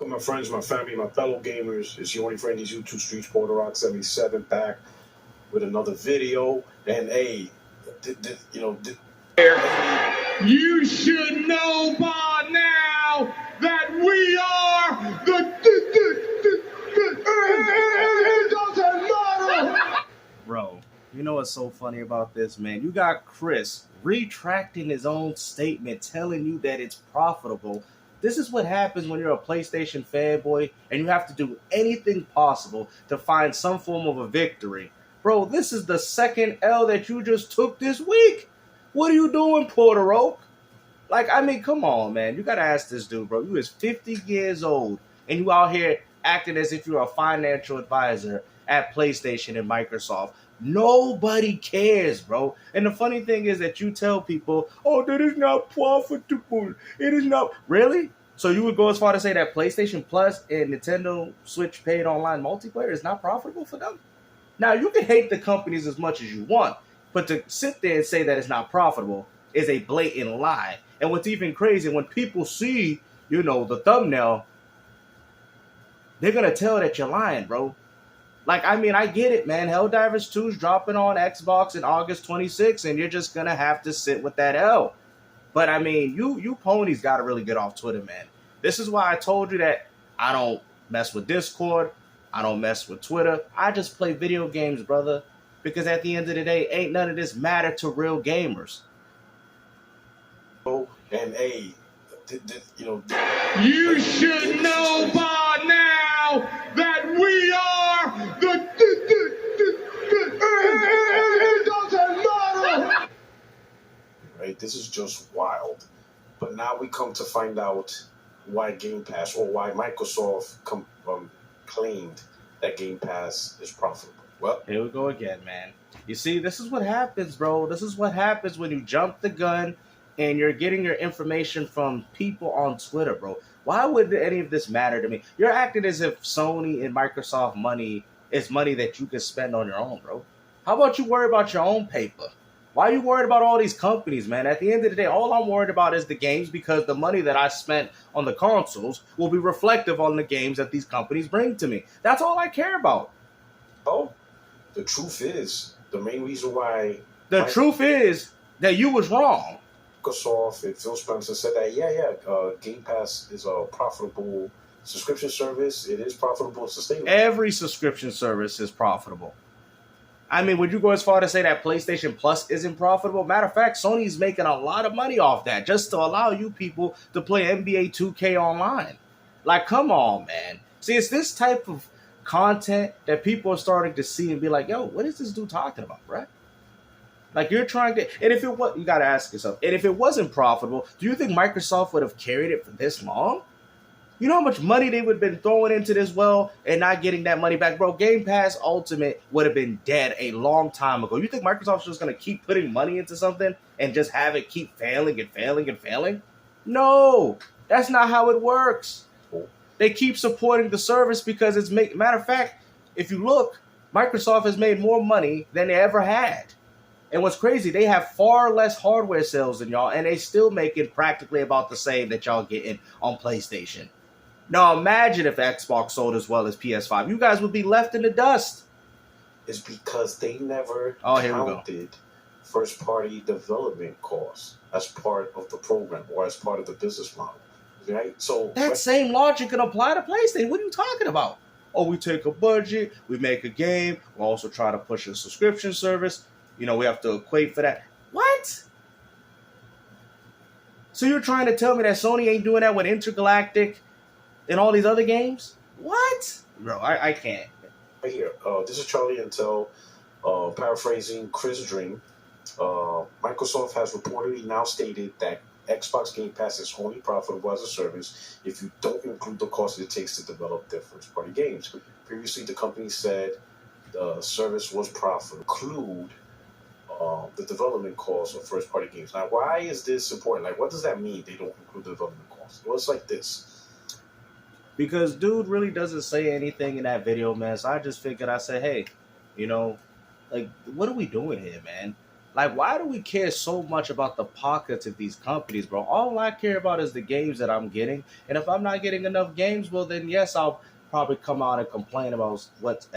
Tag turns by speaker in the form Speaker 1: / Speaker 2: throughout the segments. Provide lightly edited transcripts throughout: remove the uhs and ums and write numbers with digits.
Speaker 1: My friends, my family, my fellow gamers. It's your only friend, these YouTube streets, Puerto Rock 77, back with another video. And hey, you should know by now that we are it doesn't matter.
Speaker 2: Bro, you know what's so funny about this, man? You got Chris retracting his own statement, telling you that it's profitable. This is what happens when you're a PlayStation fanboy and you have to do anything possible to find some form of a victory. Bro, this is the second L that you just took this week. What are you doing, Puerto? Like, I mean, come on, man. You gotta ask this dude, bro. You is 50 years old and you out here acting as if you're a financial advisor at PlayStation and Microsoft. Nobody cares, bro. And the funny thing is that you tell people, oh, that is not profitable. It is not. Really? So you would go as far to say that PlayStation Plus and Nintendo Switch paid online multiplayer is not profitable for them? Now, you can hate the companies as much as you want, but to sit there and say that it's not profitable is a blatant lie. And what's even crazy, when people see, the thumbnail, they're going to tell that you're lying, bro. Like, I mean, I get it, man. Helldivers 2 is dropping on Xbox in August 26th, and you're just going to have to sit with that L. But, I mean, you ponies got to really get off Twitter, man. This is why I told you that I don't mess with Discord. I don't mess with Twitter. I just play video games, brother. Because at the end of the day, ain't none of this matter to real gamers.
Speaker 1: And hey, you should know by now that we are it doesn't matter. Right? This is just wild. But now we come to find out why Game Pass or why Microsoft claimed that Game Pass is profitable. Well,
Speaker 2: here we go again, man. You see, this is what happens, bro. This is what happens when you jump the gun and you're getting your information from people on Twitter, bro. Why would any of this matter to me? You're acting as if Sony and Microsoft money is money that you can spend on your own, bro. How about you worry about your own paper? Why are you worried about all these companies, man? At the end of the day, all I'm worried about is the games, because the money that I spent on the consoles will be reflective on the games that these companies bring to me. That's all I care about.
Speaker 1: Oh, the truth is, the main reason why...
Speaker 2: The truth is that you was wrong.
Speaker 1: Microsoft and Phil Spencer said that, Game Pass is a profitable subscription service. It is profitable and sustainable.
Speaker 2: Every subscription service is profitable. I mean, would you go as far to say that PlayStation Plus isn't profitable? Matter of fact, Sony's making a lot of money off that just to allow you people to play NBA 2K online. Like, come on, man. See, it's this type of content that people are starting to see and be like, yo, what is this dude talking about, right? Like, you're trying to, and if it was, you got to ask yourself, and if it wasn't profitable, do you think Microsoft would have carried it for this long? You know how much money they would have been throwing into this well and not getting that money back? Bro, Game Pass Ultimate would have been dead a long time ago. You think Microsoft's just going to keep putting money into something and just have it keep failing and failing and failing? No, that's not how it works. They keep supporting the service because it's matter of fact, if you look, Microsoft has made more money than they ever had. And what's crazy, they have far less hardware sales than y'all, and they still making practically about the same that y'all getting on PlayStation. Now imagine if Xbox sold as well as PS5. You guys would be left in the dust.
Speaker 1: It's because they never
Speaker 2: counted
Speaker 1: first-party development costs as part of the program or as part of the business model. Right? So
Speaker 2: that same logic can apply to PlayStation. What are you talking about? Oh, we take a budget, we make a game, we'll also try to push a subscription service. We have to equate for that. What? So you're trying to tell me that Sony ain't doing that with Intergalactic and all these other games? What? Bro, I can't.
Speaker 1: Right here. This is Charlie Intel, paraphrasing Chris Dream. Microsoft has reportedly now stated that Xbox Game Pass is only profitable as a service if you don't include the cost it takes to develop their first-party games. Previously, the company said the service was profitable. Include the development costs of first-party games. Now, why is this important? Like, what does that mean, they don't include the development costs? Well, it's like this.
Speaker 2: Because dude really doesn't say anything in that video, man. So I just figured, I said, hey, like, what are we doing here, man? Like, why do we care so much about the pockets of these companies, bro? All I care about is the games that I'm getting. And if I'm not getting enough games, well, then yes, I'll probably come out and complain about what's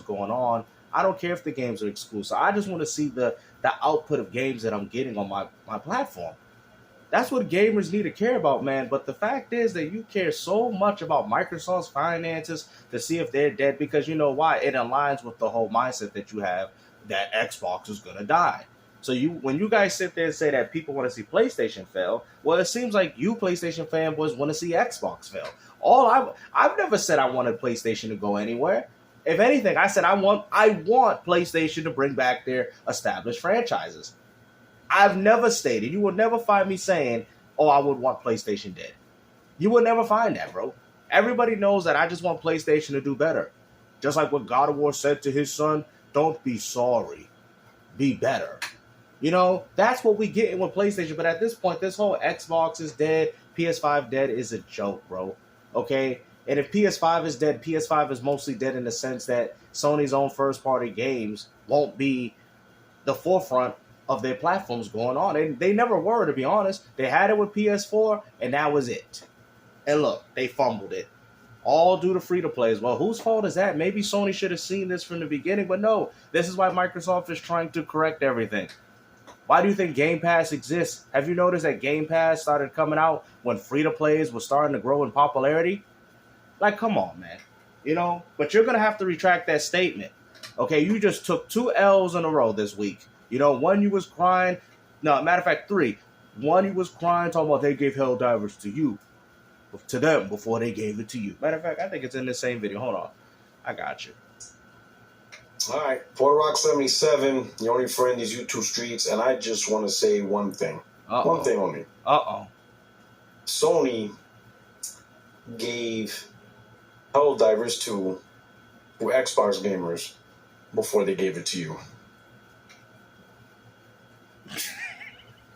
Speaker 2: going on. I don't care if the games are exclusive. I just want to see the output of games that I'm getting on my platform. That's what gamers need to care about, man. But the fact is that you care so much about Microsoft's finances to see if they're dead because you know why? It aligns with the whole mindset that you have that Xbox is gonna die. So when you guys sit there and say that people want to see PlayStation fail, well, it seems like you PlayStation fanboys want to see Xbox fail. I've never said I wanted PlayStation to go anywhere. If anything, I said I want PlayStation to bring back their established franchises. I've never stated, you will never find me saying, oh, I would want PlayStation dead. You will never find that, bro. Everybody knows that I just want PlayStation to do better. Just like what God of War said to his son, don't be sorry, be better. You know, that's what we get in with PlayStation. But at this point, this whole Xbox is dead, PS5 dead is a joke, bro. Okay? And if PS5 is dead, PS5 is mostly dead in the sense that Sony's own first-party games won't be the forefront of their platforms going on. And they never were, to be honest. They had it with PS4, and that was it. And look, they fumbled it. All due to free-to-plays. Well, whose fault is that? Maybe Sony should have seen this from the beginning, but no. This is why Microsoft is trying to correct everything. Why do you think Game Pass exists? Have you noticed that Game Pass started coming out when free-to-plays were starting to grow in popularity? Like, come on, man. You know? But you're going to have to retract that statement. Okay, you just took 2 L's in a row this week. You know, one you was crying. No, matter of fact, 3. One you was crying, talking about they gave Helldivers to them before they gave it to you. Matter of fact, I think it's in the same video. Hold on. I got you.
Speaker 1: All right, Puerto Rock 77, your only friend is YouTube streets, and I just want to say one thing.
Speaker 2: Uh-oh.
Speaker 1: One thing only. Sony gave Helldivers 2 to Xbox gamers before they gave it to you.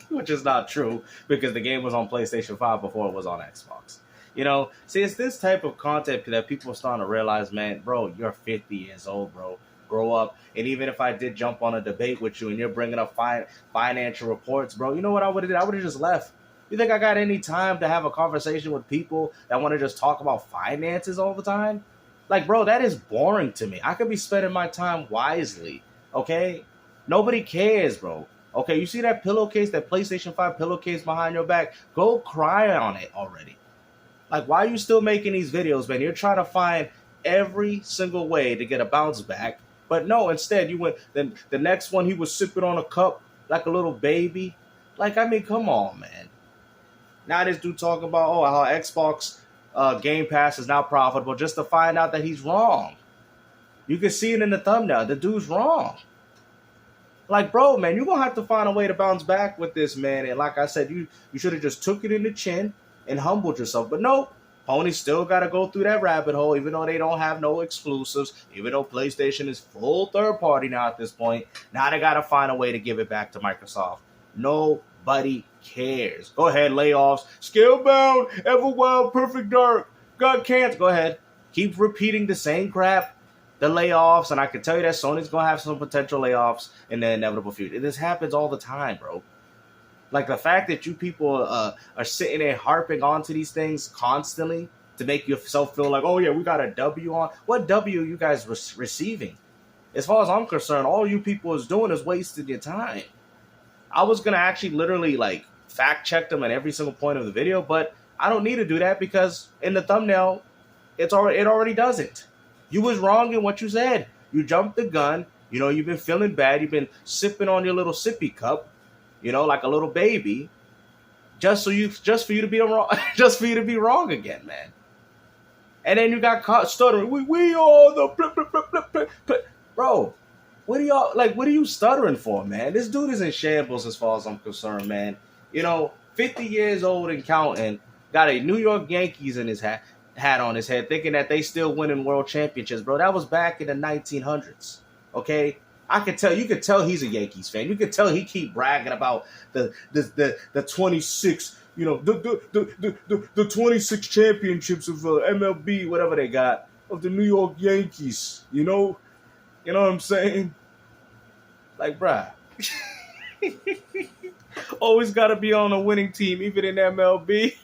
Speaker 2: Which is not true, because the game was on PlayStation 5 before it was on Xbox. You know, see, it's this type of content that people are starting to realize, man, bro, you're 50 years old, bro. Grow up. And even if I did jump on a debate with you and you're bringing up financial reports, bro, you know what I would have did? I would have just left. You think I got any time to have a conversation with people that want to just talk about finances all the time? Like, bro, that is boring to me. I could be spending my time wisely, okay? Nobody cares, bro. Okay, you see that pillowcase, that PlayStation 5 pillowcase behind your back? Go cry on it already. Like, why are you still making these videos, man? You're trying to find every single way to get a bounce back. But no, instead, you went, then the next one, he was sipping on a cup like a little baby. Like, I mean, come on, man. Now this dude talking about, oh, how Xbox Game Pass is now profitable, just to find out that he's wrong. You can see it in the thumbnail. The dude's wrong. Like, bro, man, you're going to have to find a way to bounce back with this, man. And like I said, you should have just took it in the chin and humbled yourself. But no, Pony still got to go through that rabbit hole, even though they don't have no exclusives, even though PlayStation is full third party now at this point. Now they got to find a way to give it back to Microsoft. Nobody cares. Go ahead, layoffs. Scalebound, Everwild, Perfect Dark, God Can't. Go ahead. Keep repeating the same crap. The layoffs, and I can tell you that Sony's going to have some potential layoffs in the inevitable future. This happens all the time, bro. Like, the fact that you people are sitting there harping onto these things constantly to make yourself feel like, oh, yeah, we got a W on. What W are you guys receiving? As far as I'm concerned, all you people is doing is wasting your time. I was going to actually literally, like, fact check them at every single point of the video, but I don't need to do that because in the thumbnail, it already does it. You was wrong in what you said. You jumped the gun. You know, you've been feeling bad. You've been sipping on your little sippy cup, you know, like a little baby, just for you to be wrong, just for you to be wrong again, man. And then you got caught stuttering. We are the bro. What are you stuttering for, man? This dude is in shambles as far as I'm concerned, man. You know, 50 years old and counting, got a New York Yankees in his hat on his head, thinking that they still winning world championships, bro. That was back in the 1900s. Okay, you could tell he's a Yankees fan. You could tell he keep bragging about the 26, you know, the 26 championships of MLB, whatever they got, of the New York Yankees. You know what I'm saying? Like, bruh. Always got to be on a winning team, even in MLB.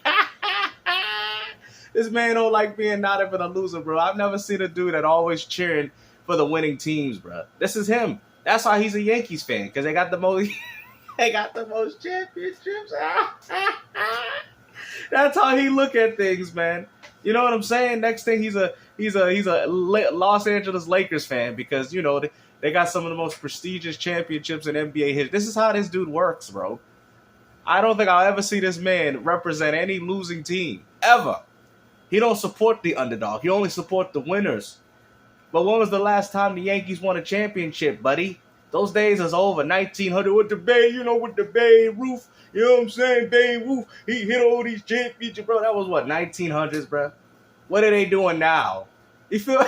Speaker 2: This man don't like being not even a loser, bro. I've never seen a dude that always cheering for the winning teams, bro. This is him. That's why he's a Yankees fan, because they got the most. They got the most championships. That's how he look at things, man. You know what I'm saying? Next thing, he's a Los Angeles Lakers fan, because you know they got some of the most prestigious championships in NBA history. This is how this dude works, bro. I don't think I'll ever see this man represent any losing team ever. He don't support the underdog. He only support the winners. But when was the last time the Yankees won a championship, buddy? Those days is over. 1900 with the with the Babe Ruth. You know what I'm saying? Babe Ruth, he hit all these championships, bro. That was what, 1900s, bro? What are they doing now? You feel?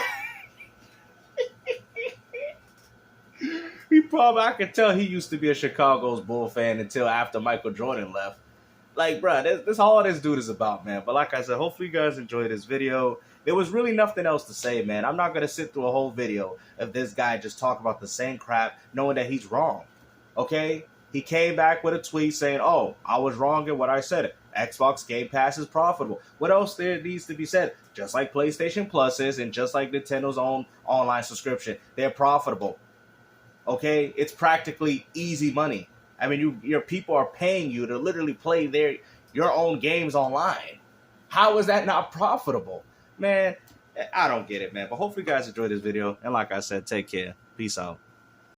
Speaker 2: I could tell he used to be a Chicago's Bull fan until after Michael Jordan left. Like, bro, this all this dude is about, man. But like I said, hopefully you guys enjoyed this video. There was really nothing else to say, man. I'm not going to sit through a whole video of this guy just talk about the same crap, knowing that he's wrong. Okay? He came back with a tweet saying, oh, I was wrong in what I said. Xbox Game Pass is profitable. What else there needs to be said? Just like PlayStation Plus is, and just like Nintendo's own online subscription, they're profitable. Okay? It's practically easy money. I mean, your people are paying you to literally play your own games online. How is that not profitable? Man, I don't get it, man. But hopefully you guys enjoyed this video. And like I said, take care. Peace out.